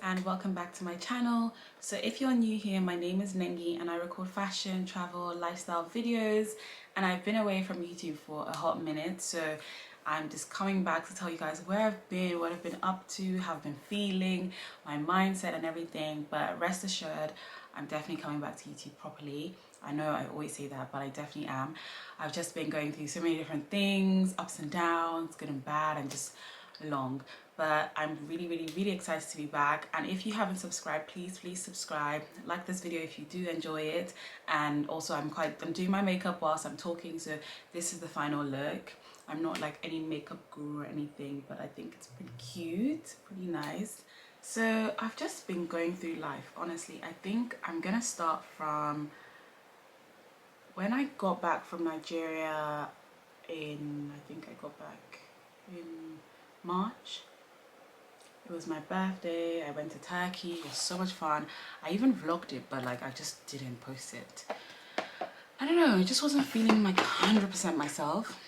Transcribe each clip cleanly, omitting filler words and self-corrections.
and welcome back to my channel. So if you're new here, my name is Nengi and I record fashion, travel, lifestyle videos, and I've been away from YouTube for a hot minute, so I'm just coming back to tell you guys where I've been, what I've been up to, how I've been feeling, my mindset and everything. But rest assured, I'm definitely coming back to YouTube properly. I know I always say that, but I definitely am. I've just been going through so many different things, ups and downs, good and bad, and just long. But I'm really excited to be back. And if you haven't subscribed, please subscribe, like this video if you do enjoy it. And also I'm doing my makeup whilst I'm talking, so this is the final look. I'm not like any makeup guru or anything, but I think it's pretty cute, pretty nice. So I've just been going through life, honestly. I think I'm gonna start from when I got back from Nigeria I think I got back in March. It was my birthday. I went to Turkey. It was so much fun. I even vlogged it, but like I just didn't post it. I don't know, I just wasn't feeling like 100% myself.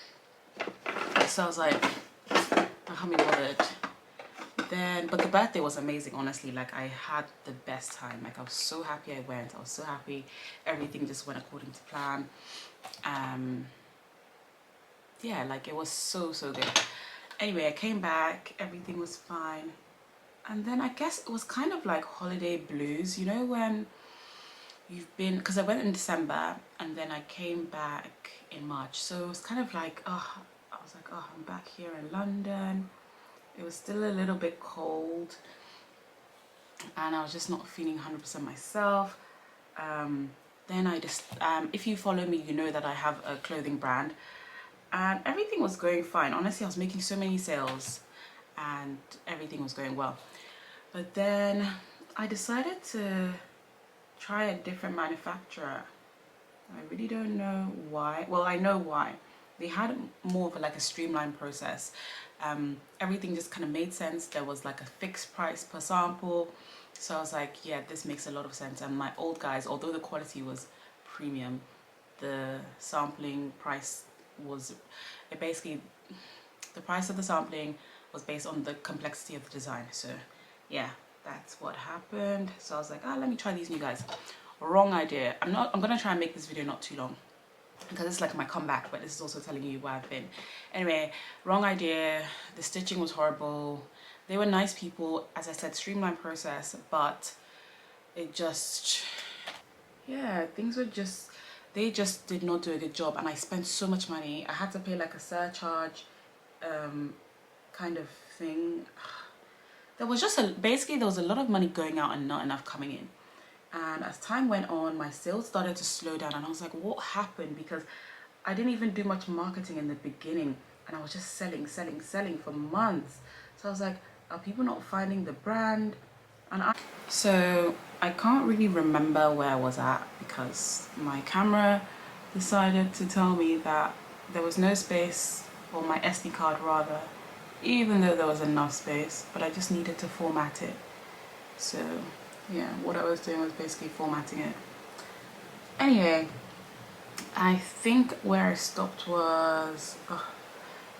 So I was like, I can't be bothered. But the birthday was amazing, honestly. Like I had the best time. Like I was so happy I went. I was so happy everything just went according to plan. Yeah, like it was so good. Anyway, I came back, everything was fine. And then I guess it was kind of like holiday blues, you know, when you've been, because I went in December and then I came back in March. So it was kind of like, I was like, I'm back here in London. It was still a little bit cold and I was just not feeling 100% myself. Then I just, if you follow me, you know that I have a clothing brand and everything was going fine. Honestly, I was making so many sales and everything was going well. But then I decided to try a different manufacturer. I really don't know why. Well, I know why. They had more of like a streamlined process. Everything just kind of made sense. There was like a fixed price per sample. So I was like, yeah, this makes a lot of sense. And my old guys, although the quality was premium, the sampling price was, the price of the sampling was based on the complexity of the design. So yeah, that's what happened. So I was like, let me try these new guys. Wrong idea. I'm gonna try and make this video not too long because it's like my comeback, but this is also telling you where I've been. Anyway, wrong idea. The stitching was horrible. They were nice people, as I said, streamlined process, but it just, yeah, things were just, they just did not do a good job. And I spent so much money. I had to pay like a surcharge kind of thing. There was just basically there was a lot of money going out and not enough coming in. And as time went on, my sales started to slow down and I was like, what happened? Because I didn't even do much marketing in the beginning and I was just selling for months. So I was like, are people not finding the brand? So I can't really remember where I was at because my camera decided to tell me that there was no space, or my SD card rather, even though there was enough space, but I just needed to format it. So yeah, what I was doing was basically formatting it. Anyway, I think where I stopped was, I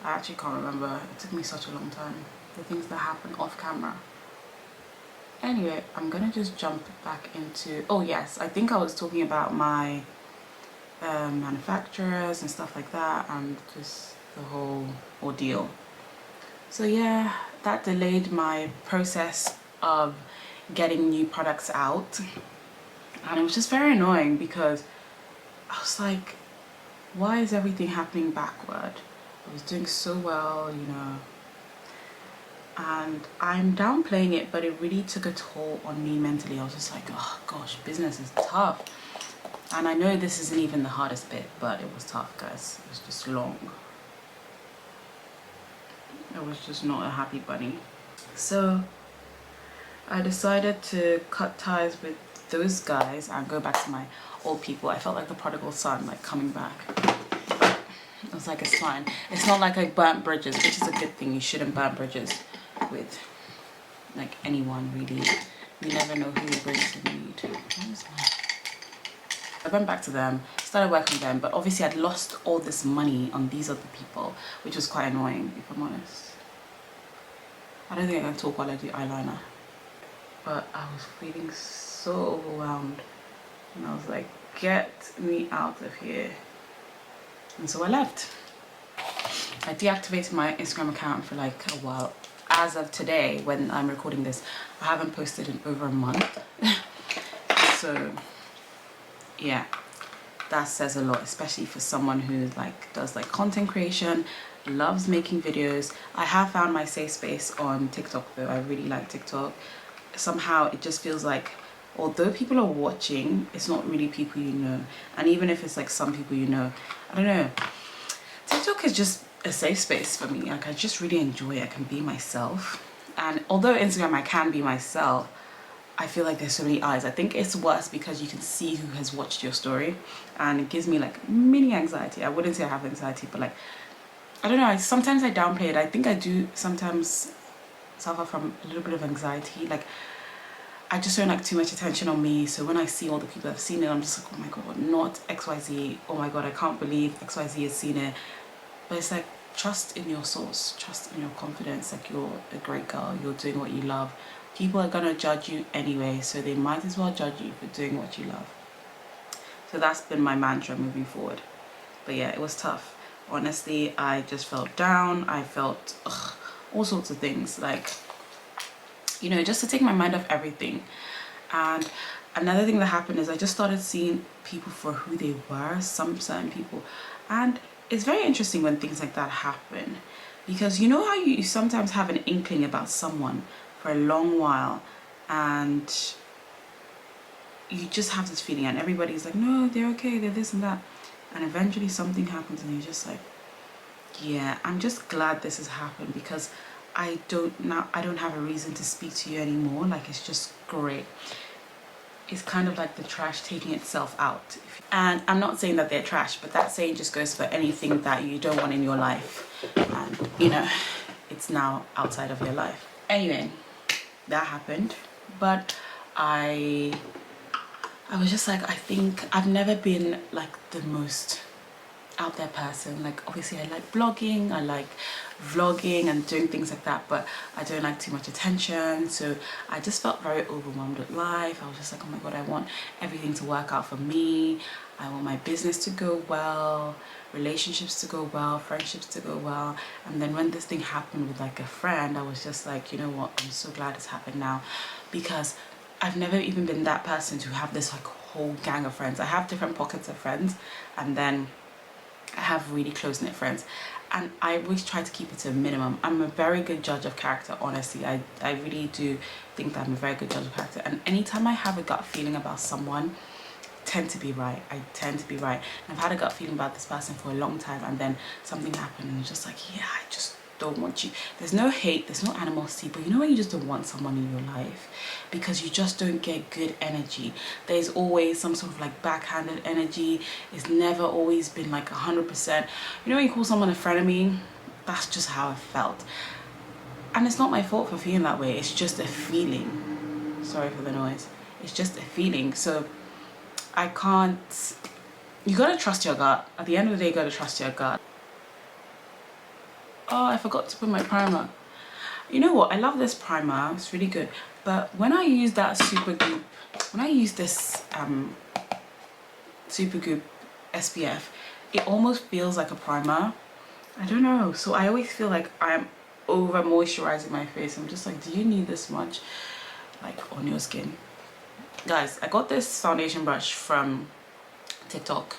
actually can't remember. It took me such a long time. The things that happened off camera. Anyway, I'm gonna just jump back into, oh yes, I think I was talking about my manufacturers and stuff like that and just the whole ordeal. So yeah, that delayed my process of getting new products out, and it was just very annoying because I was like, why is everything happening backward? I was doing so well, you know, and I'm downplaying it, but it really took a toll on me mentally. I was just like, oh gosh, business is tough. And I know this isn't even the hardest bit, but it was tough, guys. It was just long. I was just not a happy bunny. So I decided to cut ties with those guys and go back to my old people. I felt like the prodigal son, like coming back. I was like, it's fine. It's not like I burnt bridges, which is a good thing. You shouldn't burn bridges with like anyone, really. You never know who you're going to need. I went back to them, started working with them, but obviously I'd lost all this money on these other people, which was quite annoying, if I'm honest. I don't think I can talk while I do eyeliner. but I was feeling so overwhelmed, and I was like, get me out of here. And so I left. I deactivated my Instagram account for like a while. As of today, when I'm recording this, I haven't posted in over a month. So yeah, that says a lot, especially for someone who like does like content creation, loves making videos. I have found my safe space on TikTok though. I really like TikTok. Somehow it just feels like, although people are watching, it's not really people you know. And even if it's like some people you know, I don't know, TikTok is just a safe space for me. Like I just really enjoy it. I can be myself. And although Instagram I can be myself, I feel like there's so many eyes. I think it's worse because you can see who has watched your story, and it gives me like mini anxiety. I wouldn't say I have anxiety, but like, I don't know, sometimes I downplay it. I think I do sometimes suffer from a little bit of anxiety. Like I just don't like too much attention on me. So when I see all the people that have seen it, I'm just like, oh my god, not XYZ. Oh my god, I can't believe XYZ has seen it. But it's like, trust in your source, trust in your confidence. Like you're a great girl, you're doing what you love. People are gonna judge you anyway, so they might as well judge you for doing what you love. So that's been my mantra moving forward. But yeah, it was tough. Honestly, I just felt down. I felt all sorts of things, like, you know, just to take my mind off everything. And another thing that happened is I just started seeing people for who they were, some certain people. And it's very interesting when things like that happen, because you know how you sometimes have an inkling about someone for a long while, and you just have this feeling, and everybody's like, no, they're okay, they're this and that, and eventually something happens and you're just like, yeah, I'm just glad this has happened, because I don't have a reason to speak to you anymore. Like it's just great. It's kind of like the trash taking itself out. And I'm not saying that they're trash, but that saying just goes for anything that you don't want in your life, and you know, it's now outside of your life. Anyway, that happened, but I was just like, I think I've never been like the most out there person. Like obviously I like blogging, I like vlogging and doing things like that, but I don't like too much attention. So I just felt very overwhelmed with life. I was just like, oh my god, I want everything to work out for me. I want my business to go well, relationships to go well, friendships to go well. And then when this thing happened with like a friend, I was just like, you know what, I'm so glad it's happened now, because I've never even been that person to have this like whole gang of friends. I have different pockets of friends, and then I have really close-knit friends, and I always try to keep it to a minimum. I'm a very good judge of character, honestly. I really do think that I'm a very good judge of character, and anytime I have a gut feeling about someone, I tend to be right. And I've had a gut feeling about this person for a long time, and then something happened and it's just like, yeah, I just don't want you. There's no hate, there's no animosity, but you know when you just don't want someone in your life because you just don't get good energy. There's always some sort of like backhanded energy. It's never always been like 100%. You know when you call someone a frenemy? That's just how I felt, and it's not my fault for feeling that way. It's just a feeling. Sorry for the noise. It's just a feeling. So I can't, you gotta trust your gut. At the end of the day, you gotta trust your gut. Oh, I forgot to put my primer. You know what? I love this primer. It's really good. But when I use that Supergoop, when I use this Supergoop SPF, it almost feels like a primer. I don't know. So I always feel like I'm over moisturizing my face. I'm just like, do you need this much like on your skin? Guys, I got this foundation brush from TikTok.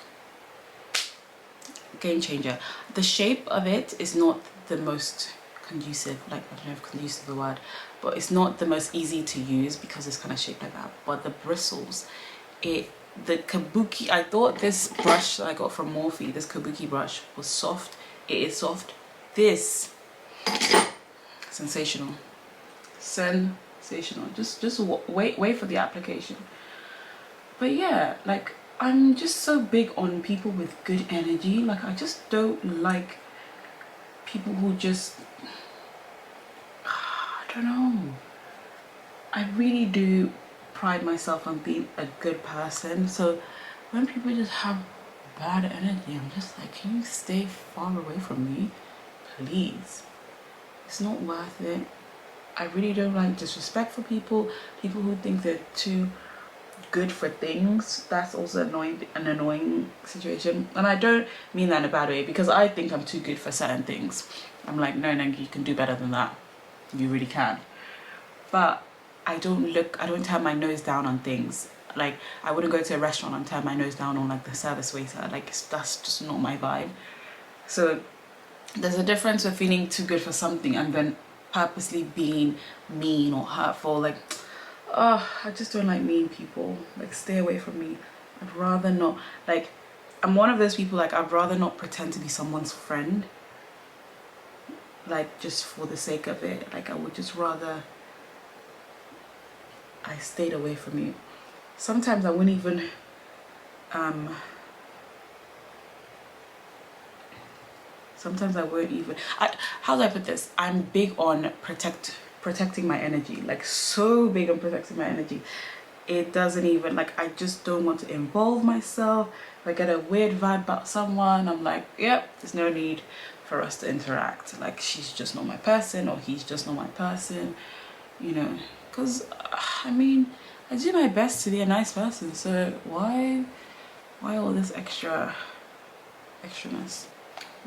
Game changer. The shape of it is not the most conducive, like I don't know if conducive is the word, but it's not the most easy to use because it's kind of shaped like that. But the bristles, the kabuki, I thought this brush that I got from Morphe, this kabuki brush, was soft. It is soft. This, sensational. Just wait for the application. But yeah, like I'm just so big on people with good energy. Like I just don't like people who just, I don't know. I really do pride myself on being a good person. So when people just have bad energy, I'm just like, can you stay far away from me, please? It's not worth it. I really don't like disrespectful people, people who think they're too good for things. That's also an annoying situation, and I don't mean that in a bad way, because I think I'm too good for certain things. I'm like, no, you can do better than that. You really can. But I don't turn my nose down on things. Like, I wouldn't go to a restaurant and turn my nose down on like the service waiter. Like, that's just not my vibe. So there's a difference with feeling too good for something and then purposely being mean or hurtful. Like, oh, I just don't like mean people. Like, stay away from me. I'd rather not. Like, I'm one of those people, like, I'd rather not pretend to be someone's friend, like, just for the sake of it. Like, I would just rather I stayed away from you. Sometimes I wouldn't even sometimes I won't even how do I put this? I'm big on protecting my energy, like so big on protecting my energy. It doesn't even, like, I just don't want to involve myself. If I get a weird vibe about someone, I'm like, yep, there's no need for us to interact. Like, she's just not my person, or he's just not my person, you know. Because I mean, I do my best to be a nice person, so why all this extraness?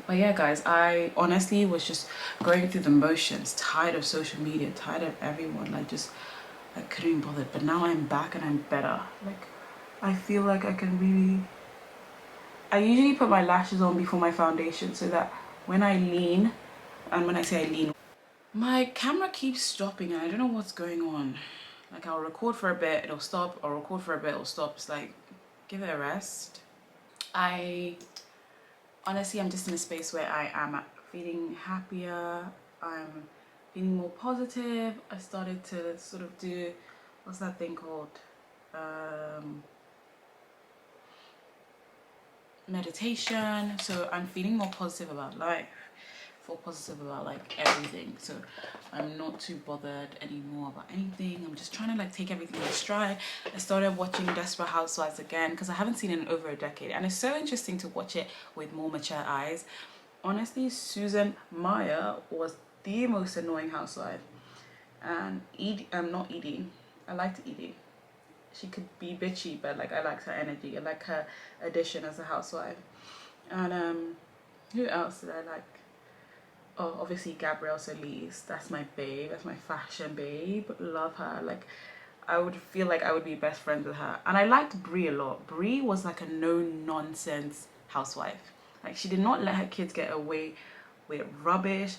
But yeah, guys, I honestly was just going through the motions, tired of social media, tired of everyone. I couldn't be bothered. But now I'm back and I'm better. Like, I feel like I can really... I usually put my lashes on before my foundation so that when I lean, and when I say I lean, my camera keeps stopping and I don't know what's going on. Like, I'll record for a bit, it'll stop. I'll record for a bit, it'll stop. It's like, give it a rest. Honestly, I'm just in a space where I am feeling happier. I'm feeling more positive. I started to sort of do, what's that thing called? Meditation. So I'm feeling more positive about life. Feel positive about like everything. So I'm not too bothered anymore about anything. I'm just trying to like take everything in stride. I started watching Desperate Housewives again because I haven't seen it in over a decade, and it's so interesting to watch it with more mature eyes. Honestly, Susan Meyer was the most annoying housewife, and I'm not Edie. I liked Edie. She could be bitchy, but like I liked her energy. I like her addition as a housewife. And who else did I like? Oh, obviously Gabrielle Solis. That's my babe. That's my fashion babe. Love her. Like, I would feel like I would be best friends with her. And I liked Brie a lot. Brie was like a no-nonsense housewife. Like, she did not let her kids get away with rubbish.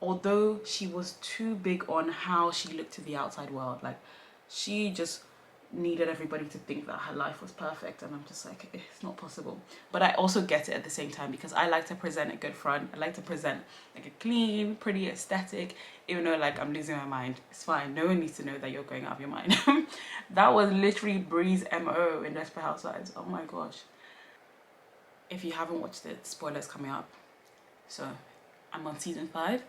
Although she was too big on how she looked to the outside world. Like, she just needed everybody to think that her life was perfect, and I'm just like, it's not possible. But I also get it at the same time, because I like to present a good front. I like to present like a clean, pretty aesthetic, even though like I'm losing my mind. It's fine, no one needs to know that you're going out of your mind. That was literally Bree's MO in Desperate Housewives. Oh my gosh. If you haven't watched it, spoilers coming up. So I'm on season 5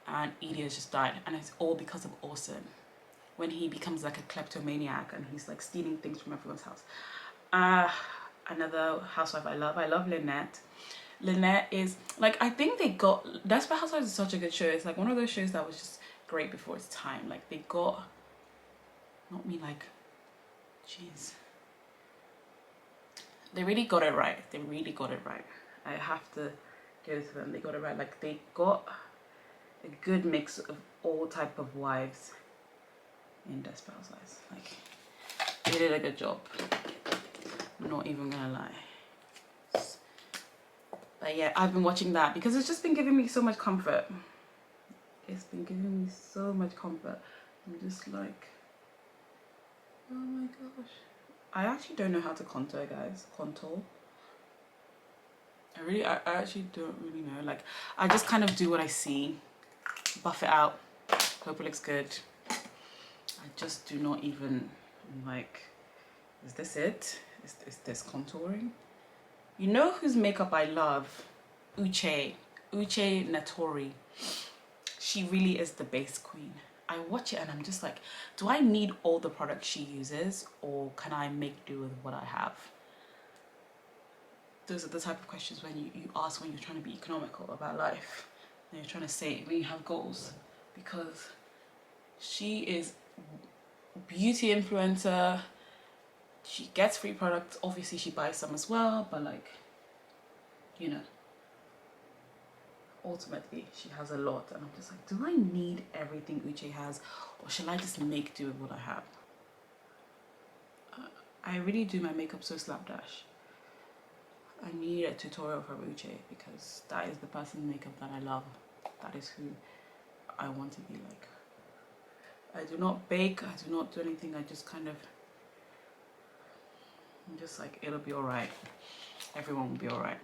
and Edie has just died, and it's all because of Orson, when he becomes like a kleptomaniac and he's like stealing things from everyone's house. Another housewife I love Lynette. Lynette is like, I think they got, Desperate Housewives is such a good show. It's like one of those shows that was just great before its time. Like, they got, not me like, jeez, they really got it right. They really got it right. I have to give it to them. They got it right. Like, they got a good mix of all type of wives in Desperate Housewives. Like, they did a good job. I'm not even gonna lie. But yeah, I've been watching that because it's just been giving me so much comfort. It's been giving me so much comfort. I'm just like, oh my gosh. I actually don't know how to contour, guys. Contour. I actually don't really know. Like, I just kind of do what I see, buff it out, hope it looks good. I just do not even, like, is this it? Is this contouring? You know whose makeup I love? Uche Natori. She really is the base queen. I watch it and I'm just like, do I need all the products she uses, or can I make do with what I have? Those are the type of questions when you ask when you're trying to be economical about life, and you're trying to save, when you have goals. Because She is beauty influencer. She gets free products. Obviously she buys some as well, but like, you know, ultimately she has a lot, and I'm just like, do I need everything Uche has, or shall I just make do with what I have? I really do my makeup so slapdash. I need a tutorial from Uche because that is the person's makeup that I love. That is who I want to be like. I do not bake, I do not do anything, I just kind of, I'm just like, it'll be alright. Everyone will be alright.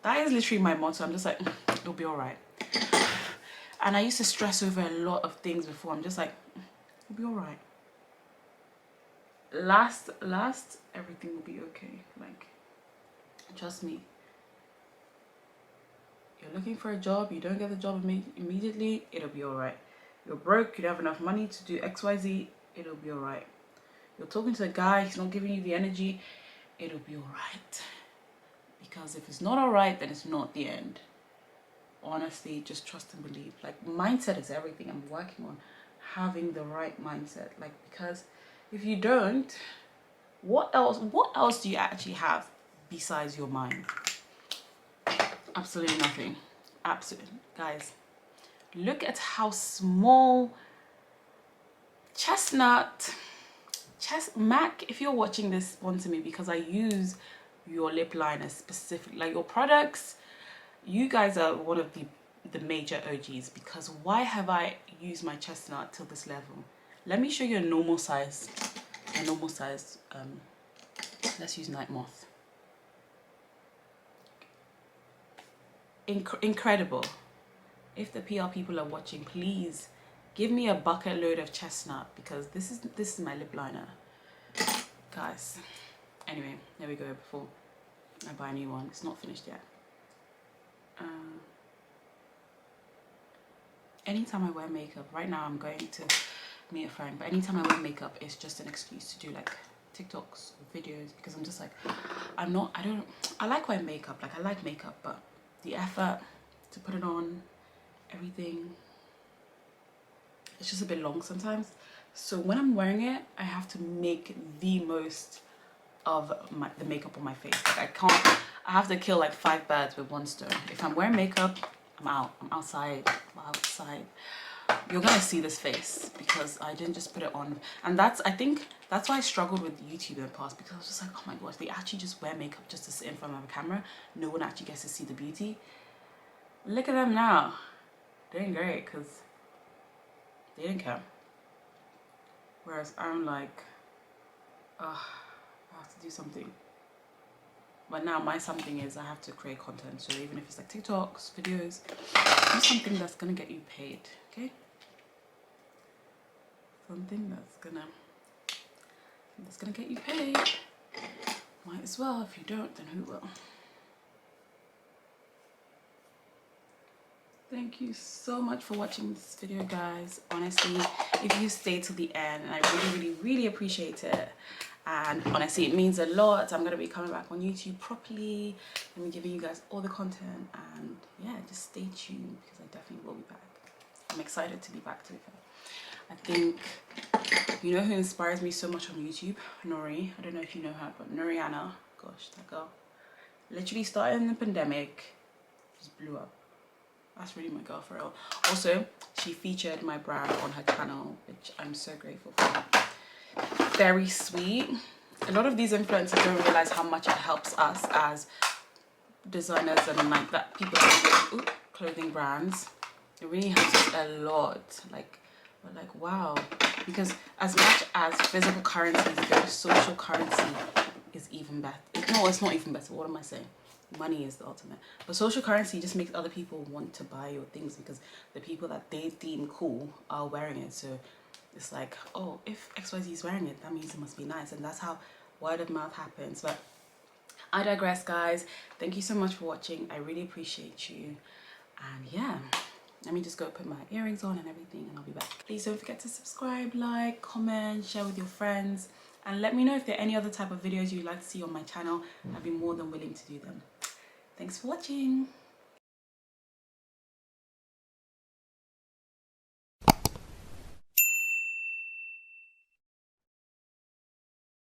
That is literally my motto. I'm just like, it'll be alright. And I used to stress over a lot of things before. I'm just like, it'll be alright. Last, everything will be okay. Like, trust me. You're looking for a job, you don't get the job immediately, it'll be alright. You're broke, you don't have enough money to do XYZ, it'll be alright. You're talking to a guy, he's not giving you the energy, it'll be alright. Because if it's not alright, then it's not the end. Honestly, just trust and believe. Like, mindset is everything. I'm working on having the right mindset. Like, because if you don't, what else do you actually have besides your mind? Absolutely nothing. Absolutely. Guys, look at how small Mac, if you're watching this, sponsor me, because I use your lip liner specifically. Like, your products, you guys are one of the major OGs, because why have I used my chestnut till this level? Let me show you a normal size. Let's use Night Moth. Incredible. If the PR people are watching, please give me a bucket load of chestnut, because this is my lip liner, guys. Anyway, there we go. Before I buy a new one, it's not finished yet. Anytime I wear makeup, right now I'm going to meet a friend, but anytime I wear makeup, it's just an excuse to do like TikToks or videos, because I'm just like, I like wearing makeup, like I like makeup, but the effort to put it on, everything, it's just a bit long sometimes. So when I'm wearing it, I have to make the most of the makeup on my face. Like, I have to kill like 5 birds with one stone. If I'm wearing makeup, I'm outside. You're gonna see this face, because I didn't just put it on. And I think that's why I struggled with YouTube in the past, because I was just like, oh my gosh, they actually just wear makeup just to sit in front of a camera. No one actually gets to see the beauty. Look at them now, doing great, because they didn't care. Whereas I'm like, I have to do something. But now my something is I have to create content. So even if it's like TikToks, videos, do something that's gonna get you paid, okay? Something that's gonna get you paid. Might as well. If you don't, then who will? Thank you so much for watching this video, guys. Honestly, if you stay till the end, and I really appreciate it. And honestly, it means a lot. I'm gonna be coming back on YouTube properly and be giving you guys all the content, and yeah, just stay tuned, because I definitely will be back. I'm excited to be back, to be fair. I think, you know who inspires me so much on YouTube? Nori. I don't know if you know her, but Noriana, gosh, that girl literally started in the pandemic, just blew up. That's really my girl for real. Also, she featured my brand on her channel, which I'm so grateful for. Very sweet. A lot of these influencers don't realize how much it helps us as designers and like that people that clothing brands. It really helps us a lot. Like, we're like, wow. Because as much as physical currency is good, social currency is even better. No, it's not even better. What am I saying? Money is the ultimate. But social currency just makes other people want to buy your things, because the people that they deem cool are wearing it. So it's like, oh, if XYZ is wearing it, that means it must be nice. And that's how word of mouth happens. But I digress, guys. Thank you so much for watching. I really appreciate you. And yeah, let me just go put my earrings on and everything, and I'll be back. Please don't forget to subscribe, like, comment, share with your friends, and let me know if there are any other type of videos you'd like to see on my channel. I'd be more than willing to do them. Thanks for watching.